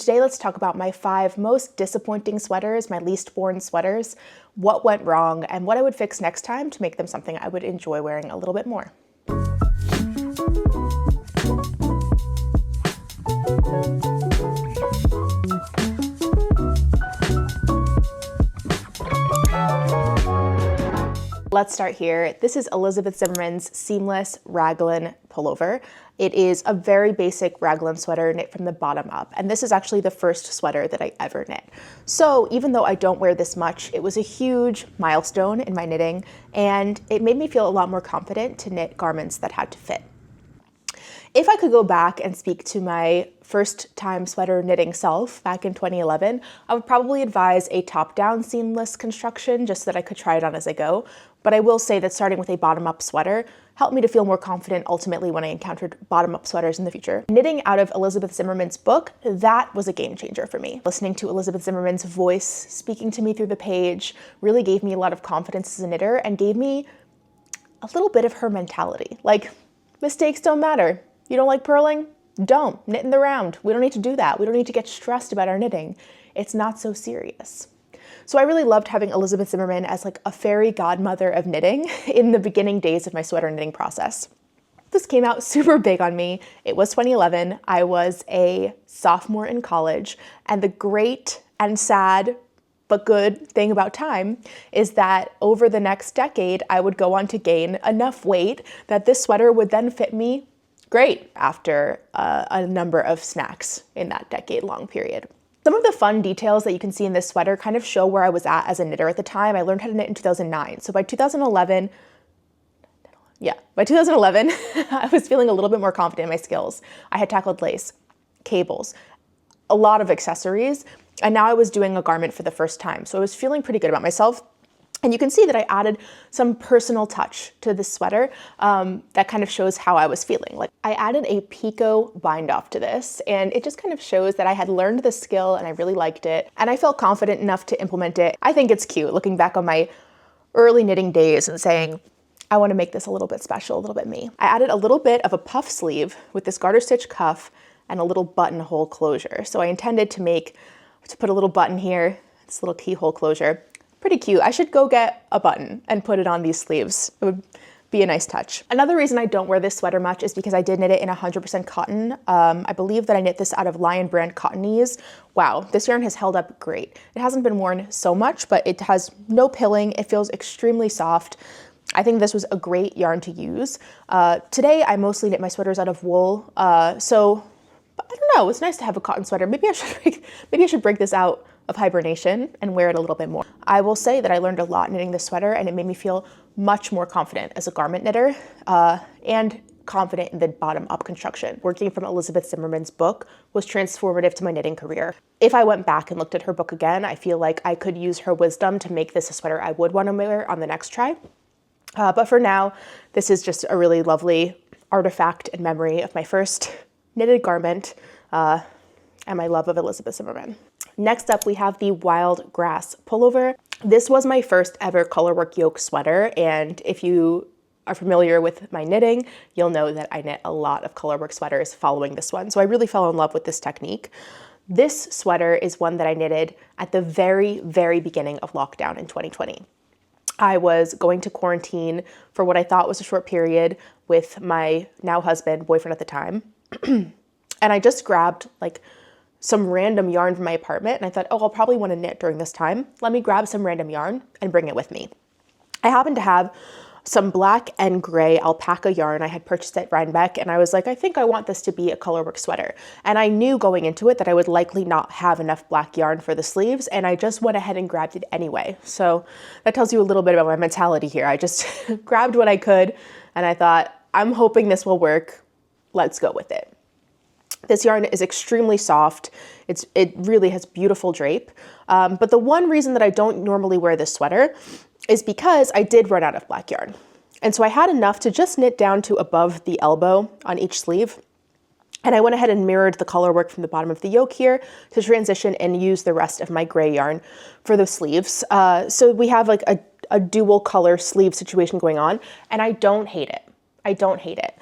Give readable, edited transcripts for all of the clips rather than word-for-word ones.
Today, let's talk about my 5 most disappointing sweaters, my least worn sweaters, what went wrong, and what I would fix next time to make them something I would enjoy wearing a little bit more. Let's start here. This is Elizabeth Zimmerman's seamless Raglan pullover. It is a very basic Raglan sweater knit from the bottom up, and this is actually the first sweater that I ever knit. So even though I don't wear this much, it was a huge milestone in my knitting, and it made me feel a lot more confident to knit garments that had to fit. If I could go back and speak to my first time sweater knitting self back in 2011, I would probably advise a top-down seamless construction just so that I could try it on as I go. But I will say that starting with a bottom-up sweater helped me to feel more confident ultimately when I encountered bottom-up sweaters in the future. Knitting out of Elizabeth Zimmerman's book, that was a game changer for me. Listening to Elizabeth Zimmerman's voice speaking to me through the page really gave me a lot of confidence as a knitter and gave me a little bit of her mentality. Like, mistakes don't matter. You don't like purling? Don't. Knit in the round. We don't need to do that. We don't need to get stressed about our knitting. It's not so serious. So I really loved having Elizabeth Zimmerman as like a fairy godmother of knitting in the beginning days of my sweater knitting process. This came out super big on me. It was 2011. I was a sophomore in college, and the great and sad but good thing about time is that over the next decade, I would go on to gain enough weight that this sweater would then fit me great after a number of snacks in that decade-long period. Some of the fun details that you can see in this sweater kind of show where I was at as a knitter at the time. I learned how to knit in 2009. So by 2011, I was feeling a little bit more confident in my skills. I had tackled lace, cables, a lot of accessories, and now I was doing a garment for the first time. So I was feeling pretty good about myself. And you can see that I added some personal touch to this sweater that kind of shows how I was feeling. Like, I added a picot bind off to this, and it just kind of shows that I had learned the skill and I really liked it, and I felt confident enough to implement it. I think it's cute looking back on my early knitting days and saying, I want to make this a little bit special, a little bit me. I added a little bit of a puff sleeve with this garter stitch cuff and a little buttonhole closure. So I intended to put a little button here, this little keyhole closure. Pretty cute. I should go get a button and put it on these sleeves. It would be a nice touch. Another reason I don't wear this sweater much is because I did knit it in 100% cotton. I believe that I knit this out of Lion brand Cottonese. Wow, this yarn has held up great. It hasn't been worn so much, but it has no pilling. It feels extremely soft. I think this was a great yarn to use. Today, I mostly knit my sweaters out of wool. So I don't know, it's nice to have a cotton sweater. Maybe I should break this out of hibernation and wear it a little bit more. I will say that I learned a lot knitting this sweater, and it made me feel much more confident as a garment knitter and confident in the bottom-up construction. Working from Elizabeth Zimmerman's book was transformative to my knitting career. If I went back and looked at her book again, I feel like I could use her wisdom to make this a sweater I would want to wear on the next try. But for now, this is just a really lovely artifact and memory of my first knitted garment and my love of Elizabeth Zimmerman. Next up, we have the Wild Grass Pullover. This was my first ever Colorwork yoke sweater, and if you are familiar with my knitting, you'll know that I knit a lot of Colorwork sweaters following this one, so I really fell in love with this technique. This sweater is one that I knitted at the very, very beginning of lockdown in 2020. I was going to quarantine for what I thought was a short period with my now husband, boyfriend at the time, and I just grabbed like some random yarn from my apartment, and I thought, oh, I'll probably want to knit during this time. Let me grab some random yarn and bring it with me. I happened to have some black and gray alpaca yarn I had purchased at Rhinebeck, and I was like, I think I want this to be a Colorwork sweater. And I knew going into it that I would likely not have enough black yarn for the sleeves, and I just went ahead and grabbed it anyway. So that tells you a little bit about my mentality here. I just grabbed what I could, and I thought, I'm hoping this will work. Let's go with it. This yarn is extremely soft. It really has beautiful drape. But the one reason that I don't normally wear this sweater is because I did run out of black yarn. And so I had enough to just knit down to above the elbow on each sleeve. And I went ahead and mirrored the color work from the bottom of the yoke here to transition and use the rest of my gray yarn for the sleeves. So we have like a dual color sleeve situation going on, and I don't hate it. I don't hate it.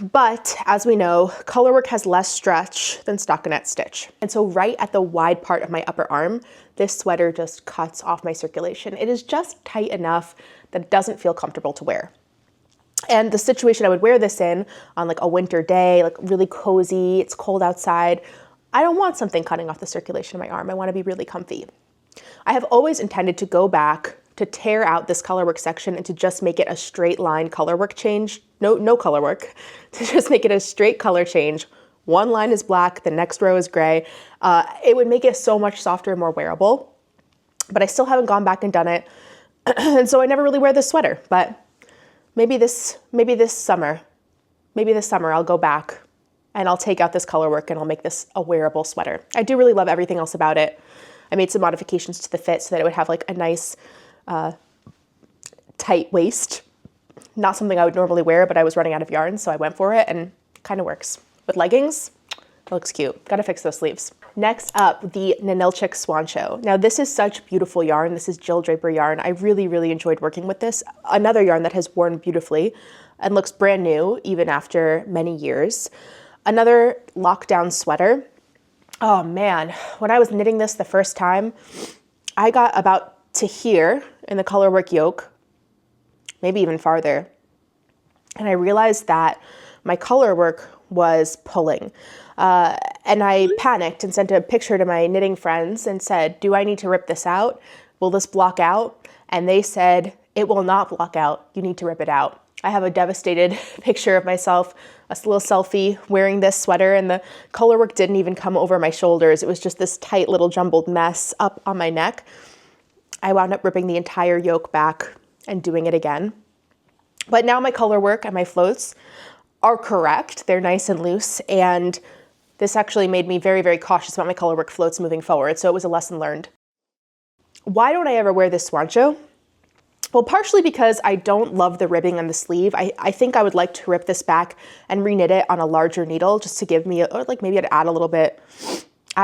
But as we know, Colorwork has less stretch than stockinette stitch. And so right at the wide part of my upper arm, this sweater just cuts off my circulation. It is just tight enough that it doesn't feel comfortable to wear. And the situation I would wear this in on like a winter day, like really cozy, it's cold outside, I don't want something cutting off the circulation in my arm. I want to be really comfy. I have always intended to go back to tear out this Colorwork section and to just make it a straight line Colorwork change. No Colorwork, to just make it a straight color change. One line is black, the next row is gray. It would make it so much softer and more wearable, but I still haven't gone back and done it. And so I never really wear this sweater, but maybe this summer I'll go back and I'll take out this Colorwork and I'll make this a wearable sweater. I do really love everything else about it. I made some modifications to the fit so that it would have like a nice tight waist. Not something I would normally wear, but I was running out of yarn, so I went for it and it kind of works. With leggings, it looks cute. Gotta fix those sleeves. Next up, the Ninilchik Swoncho. Now this is such beautiful yarn. This is Jill Draper yarn. I really, really enjoyed working with this. Another yarn that has worn beautifully and looks brand new even after many years. Another lockdown sweater. Oh man, when I was knitting this the first time, I got about to here in the Colorwork yoke, maybe even farther. And I realized that my Colorwork was pulling. And I panicked and sent a picture to my knitting friends and said, do I need to rip this out? Will this block out? And they said, it will not block out. You need to rip it out. I have a devastated picture of myself, a little selfie wearing this sweater, and the Colorwork didn't even come over my shoulders. It was just this tight little jumbled mess up on my neck. I wound up ripping the entire yoke back and doing it again. But now my Colorwork and my floats are correct. They're nice and loose, and this actually made me very, very cautious about my Colorwork floats moving forward, so it was a lesson learned. Why don't I ever wear this Swoncho? Well, partially because I don't love the ribbing on the sleeve. I think I would like to rip this back and reknit it on a larger needle just to give me, or like maybe I'd add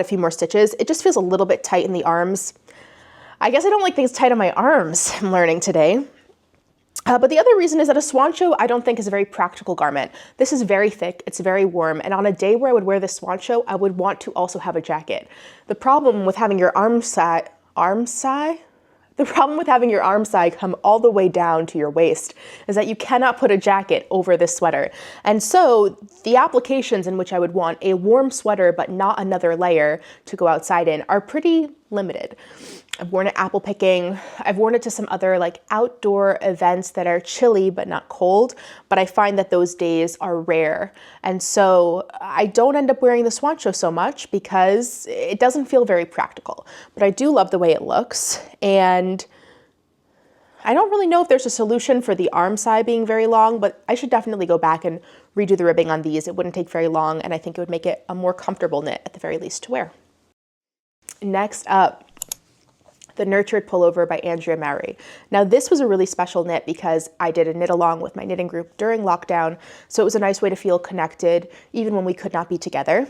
a few more stitches. It just feels a little bit tight in the arms. I guess I don't like things tight on my arms, I'm learning today. But the other reason is that a Swoncho I don't think is a very practical garment. This is very thick, it's very warm, and on a day where I would wear this Swoncho, I would want to also have a jacket. The problem with having your arm side come all the way down to your waist is that you cannot put a jacket over this sweater. And so the applications in which I would want a warm sweater but not another layer to go outside in are pretty limited. I've worn it apple picking. I've worn it to some other like outdoor events that are chilly but not cold, but I find that those days are rare. And so I don't end up wearing the Swoncho so much because it doesn't feel very practical, but I do love the way it looks. And I don't really know if there's a solution for the arm side being very long, but I should definitely go back and redo the ribbing on these. It wouldn't take very long, and I think it would make it a more comfortable knit at the very least to wear. Next up, the Nurtured Pullover by Andrea. Now this was a really special knit because I did a knit along with my knitting group during lockdown, so it was a nice way to feel connected even when we could not be together.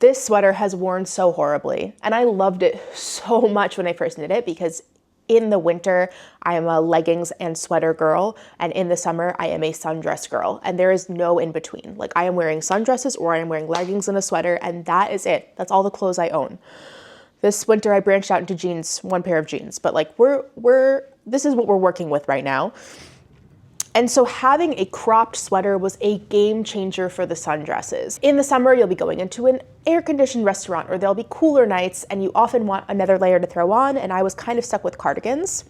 This sweater has worn so horribly, and I loved it so much when I first knit it because in the winter, I am a leggings and sweater girl, and in the summer, I am a sundress girl, and there is no in between. Like I am wearing sundresses or I am wearing leggings and a sweater, and that is it. That's all the clothes I own. This winter, I branched out into jeans, one pair of jeans, but like this is what we're working with right now. And so having a cropped sweater was a game changer for the sundresses. In the summer, you'll be going into an air-conditioned restaurant or there'll be cooler nights and you often want another layer to throw on, and I was kind of stuck with cardigans.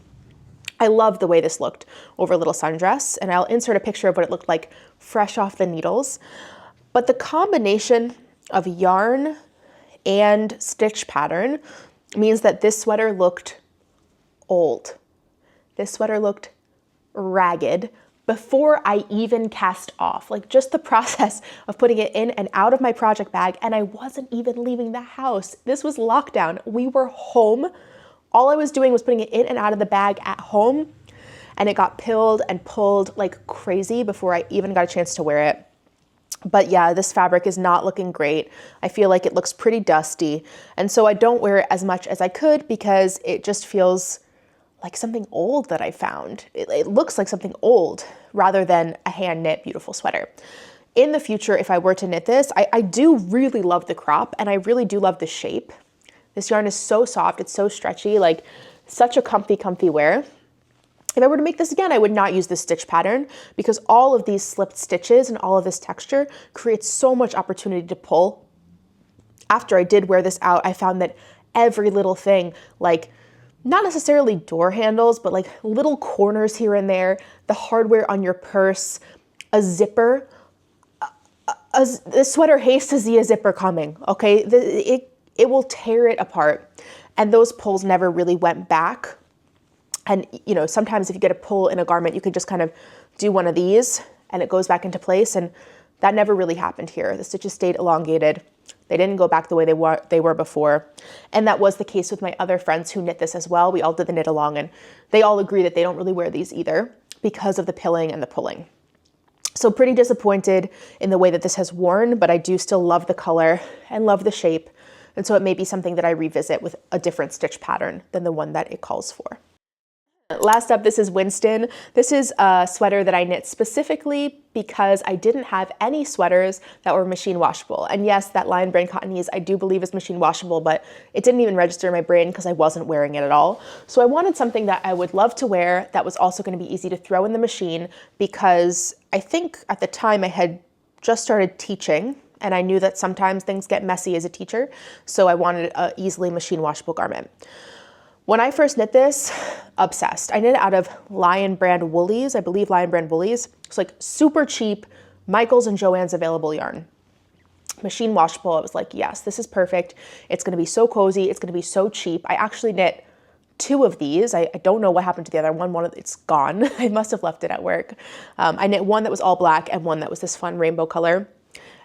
I love the way this looked over a little sundress, and I'll insert a picture of what it looked like fresh off the needles. But the combination of yarn and stitch pattern means that this sweater looked old. This sweater looked ragged before I even cast off. Like just the process of putting it in and out of my project bag, and I wasn't even leaving the house. This was lockdown. We were home. All I was doing was putting it in and out of the bag at home, and it got pilled and pulled like crazy before I even got a chance to wear it. But yeah, this fabric is not looking great. I feel like it looks pretty dusty. And so I don't wear it as much as I could because it just feels like something old that I found. It looks like something old rather than a hand knit beautiful sweater. In the future, if I were to knit this, I do really love the crop and I really do love the shape. This yarn is so soft, it's so stretchy, like such a comfy wear. If I were to make this again, I would not use this stitch pattern because all of these slipped stitches and all of this texture creates so much opportunity to pull. After I did wear this out, I found that every little thing, like not necessarily door handles, but like little corners here and there, the hardware on your purse, a zipper, the sweater hates to see a zipper coming, okay? It will tear it apart. And those pulls never really went back. And you know, sometimes if you get a pull in a garment, you can just kind of do one of these and it goes back into place. And that never really happened here. The stitches stayed elongated. They didn't go back the way they were before. And that was the case with my other friends who knit this as well. We all did the knit along and they all agree that they don't really wear these either because of the pilling and the pulling. So pretty disappointed in the way that this has worn, but I do still love the color and love the shape. And so it may be something that I revisit with a different stitch pattern than the one that it calls for. Last up, this is Winston. This is a sweater that I knit specifically because I didn't have any sweaters that were machine washable. And yes, that Lion Brand Cottonese I do believe is machine washable, but it didn't even register in my brain because I wasn't wearing it at all. So I wanted something that I would love to wear that was also going to be easy to throw in the machine because I think at the time I had just started teaching and I knew that sometimes things get messy as a teacher. So I wanted an easily machine washable garment. When I first knit this, obsessed. I knit it out of Lion Brand Woolies, I believe Lion Brand Woolies. It's like super cheap, Michaels and Joann's available yarn. Machine washable, I was like, yes, this is perfect. It's gonna be so cozy, it's gonna be so cheap. I actually knit 2 of these. I don't know what happened to the other one. It's gone. I must have left it at work. I knit one that was all black and one that was this fun rainbow color.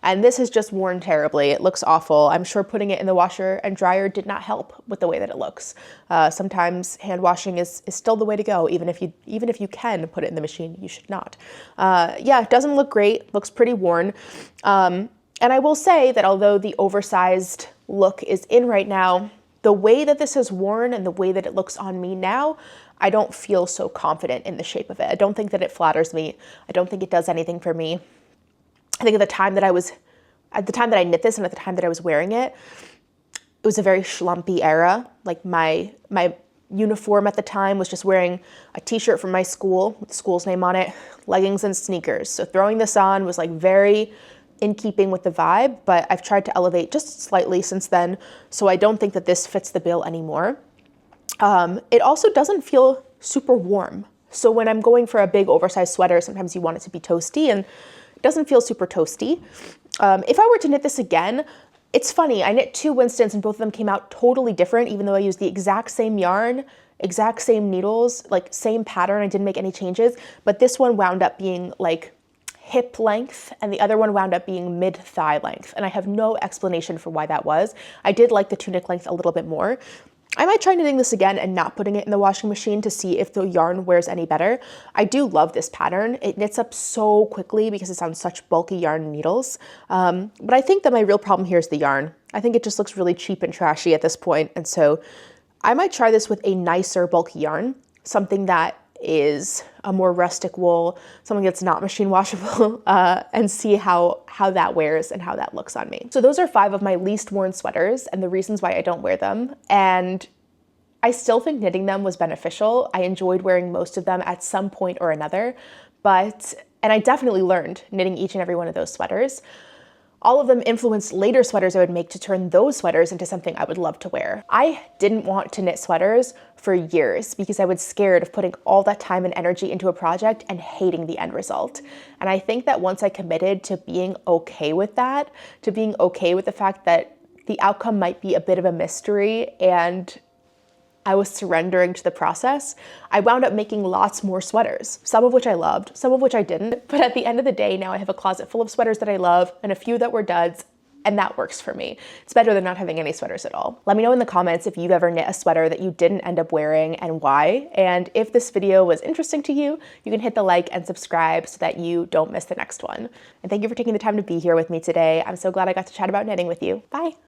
And this has just worn terribly. It looks awful. I'm sure putting it in the washer and dryer did not help with the way that it looks. Sometimes hand washing is still the way to go. Even if you can put it in the machine, you should not. Yeah, it doesn't look great. Looks pretty worn. And I will say that although the oversized look is in right now, the way that this has worn and the way that it looks on me now, I don't feel so confident in the shape of it. I don't think that it flatters me. I don't think it does anything for me. I think at the time that I knit this and at the time that I was wearing it, it was a very schlumpy era. Like my uniform at the time was just wearing a t-shirt from my school with the school's name on it, leggings and sneakers. So throwing this on was like very in keeping with the vibe, but I've tried to elevate just slightly since then. So I don't think that this fits the bill anymore. It also doesn't feel super warm. So when I'm going for a big oversized sweater, sometimes you want it to be toasty and doesn't feel super toasty. If I were to knit this again, it's funny, I knit 2 Winstons and both of them came out totally different, even though I used the exact same yarn, exact same needles, like same pattern, I didn't make any changes, but this one wound up being like hip length and the other one wound up being mid-thigh length. And I have no explanation for why that was. I did like the tunic length a little bit more. I might try knitting this again and not putting it in the washing machine to see if the yarn wears any better. I do love this pattern. It knits up so quickly because it's on such bulky yarn needles. But I think that my real problem here is the yarn. I think it just looks really cheap and trashy at this point. And so I might try this with a nicer bulky yarn, something that is a more rustic wool, something that's not machine washable, and see how that wears and how that looks on me. So those are 5 of my least worn sweaters and the reasons why I don't wear them. And I still think knitting them was beneficial. I enjoyed wearing most of them at some point or another, and I definitely learned knitting each and every one of those sweaters. All of them influenced later sweaters I would make to turn those sweaters into something I would love to wear. I didn't want to knit sweaters for years because I was scared of putting all that time and energy into a project and hating the end result. And I think that once I committed to being okay with that, to being okay with the fact that the outcome might be a bit of a mystery and I was surrendering to the process, I wound up making lots more sweaters, some of which I loved, some of which I didn't. But at the end of the day, now I have a closet full of sweaters that I love and a few that were duds, and that works for me. It's better than not having any sweaters at all. Let me know in the comments if you've ever knit a sweater that you didn't end up wearing and why. And if this video was interesting to you, you can hit the like and subscribe so that you don't miss the next one. And thank you for taking the time to be here with me today. I'm so glad I got to chat about knitting with you. Bye.